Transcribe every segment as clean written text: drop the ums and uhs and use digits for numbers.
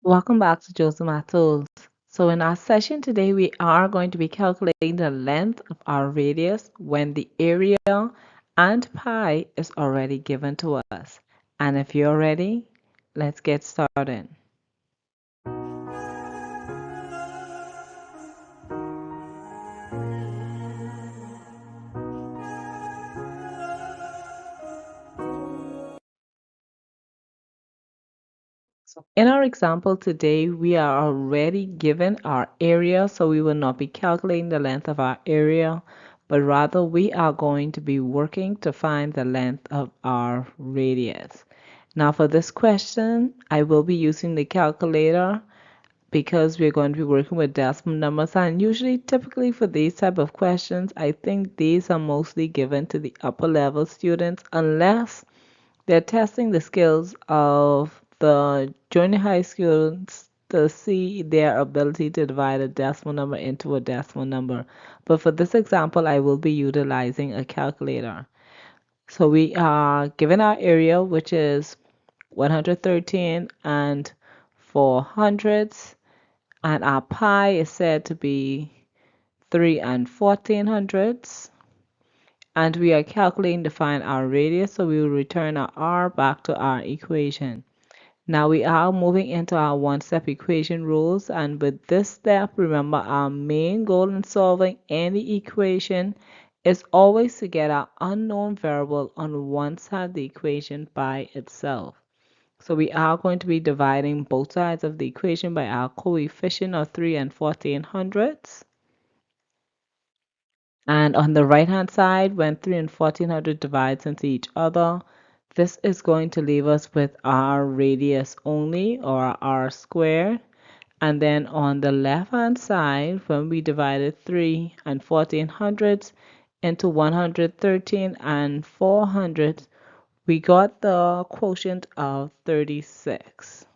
Welcome back to Joseph Mathos. So in our session today, we are going to be calculating the length of our radius when the area and pi is already given to us. And if you're ready, let's get started. So in our example today, we are already given our area, so we will not be calculating the length of our area, but rather we are going to be working to find the length of our radius. Now for this question, I will be using the calculator because we're going to be working with decimal numbers, and usually typically for these type of questions, I think these are mostly given to the upper level students unless they're testing the skills of the junior high students to see their ability to divide a decimal number into a decimal number. But for this example, I will be utilizing a calculator. So we are given our area, which is 113 and 400ths, and our pi is said to be 3 and 1400ths. And we are calculating to find our radius, so we will return our r back to our equation. Now we are moving into our one-step equation rules, and with this step, remember our main goal in solving any equation is always to get our unknown variable on one side of the equation by itself. So we are going to be dividing both sides of the equation by our coefficient of 3 and 1400ths. And on the right hand side, when 3 and 1400 divides into each other, this is going to leave us with our radius only, or our r squared. And then on the left hand side, when we divided 3 and 1400ths into 113 and 400, we got the quotient of 36.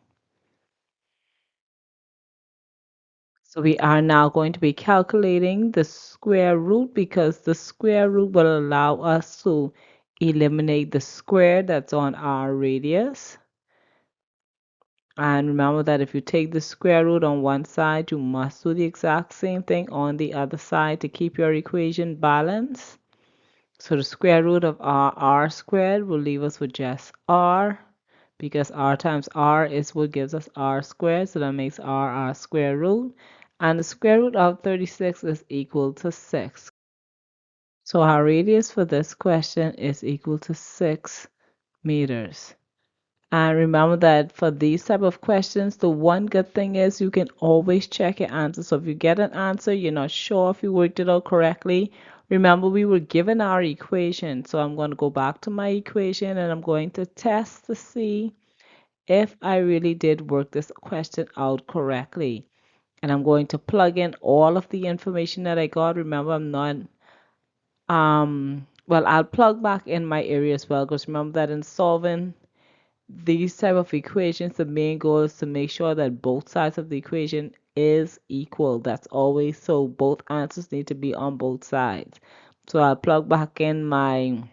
So we are now going to be calculating the square root because the square root will allow us to eliminate the square that's on our radius. And remember that if you take the square root on one side, you must do the exact same thing on the other side to keep your equation balanced. So the square root of our r squared will leave us with just r, because r times r is what gives us r squared, so that makes r our square root. And the square root of 36 is equal to 6. So our radius for this question is equal to 6 meters. And remember that for these type of questions, the one good thing is you can always check your answer. So if you get an answer, you're not sure if you worked it out correctly, remember we were given our equation. So I'm going to go back to my equation and I'm going to test to see if I really did work this question out correctly. And I'm going to plug in all of the information that I got. Remember, I'm not, well, I'll plug back in my area as well, because remember that in solving these type of equations, the main goal is to make sure that both sides of the equation is equal. That's always so. Both answers need to be on both sides. So I'll plug back in my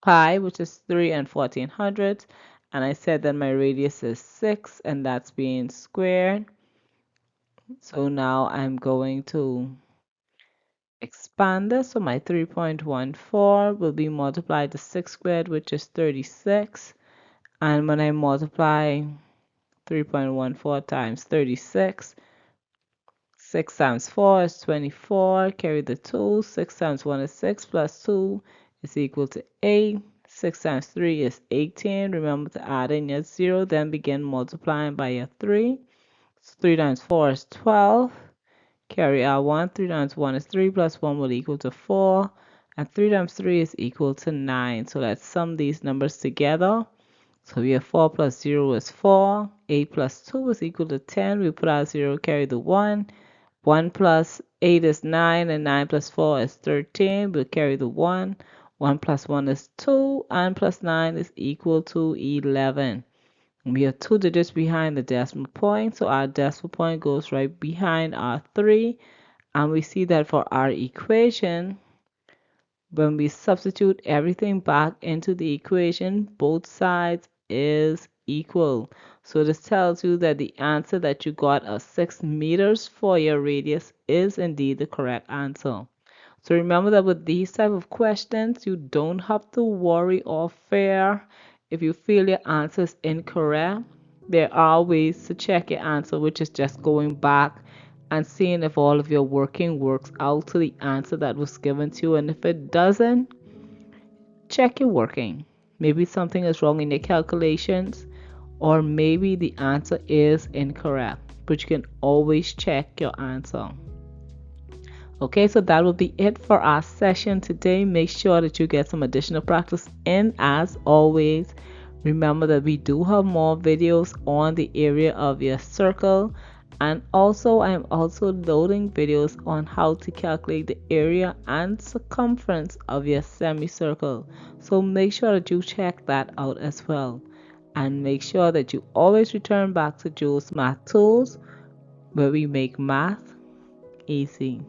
pi, which is 3 and 1400, and I said that my radius is 6, and that's being squared. So now I'm going to expand this. So my 3.14 will be multiplied to 6 squared, which is 36. And when I multiply 3.14 times 36, 6 times 4 is 24, carry the 2, 6 times 1 is 6, plus 2 is equal to 8, 6 times 3 is 18, remember to add in your 0, then begin multiplying by your 3, so 3 times 4 is 12, carry our 1, 3 times 1 is 3, plus 1 will equal to 4, and 3 times 3 is equal to 9, so let's sum these numbers together. So we have 4 plus 0 is 4, 8 plus 2 is equal to 10, we put our 0, carry the 1, 1 plus 8 is 9, and 9 plus 4 is 13, we'll carry the 1, 1 plus 1 is 2, and plus 9 is equal to 11. We are 2 digits behind the decimal point, so our decimal point goes right behind our 3, and we see that for our equation, when we substitute everything back into the equation, both sides is equal. So this tells you that the answer that you got of 6 meters for your radius is indeed the correct answer. So remember that with these type of questions, you don't have to worry or fear if you feel your answer is incorrect. There are ways to check your answer, which is just going back and seeing if all of your working works out to the answer that was given to you. And if it doesn't, check your working. Maybe something is wrong in your calculations, or maybe the answer is incorrect, but you can always check your answer. Okay, so that will be it for our session today. Make sure that you get some additional practice in. As always, remember that we do have more videos on the area of your circle, and also I am also loading videos on how to calculate the area and circumference of your semicircle. So make sure that you check that out as well, and make sure that you always return back to Jules Math Tools, where we make math easy.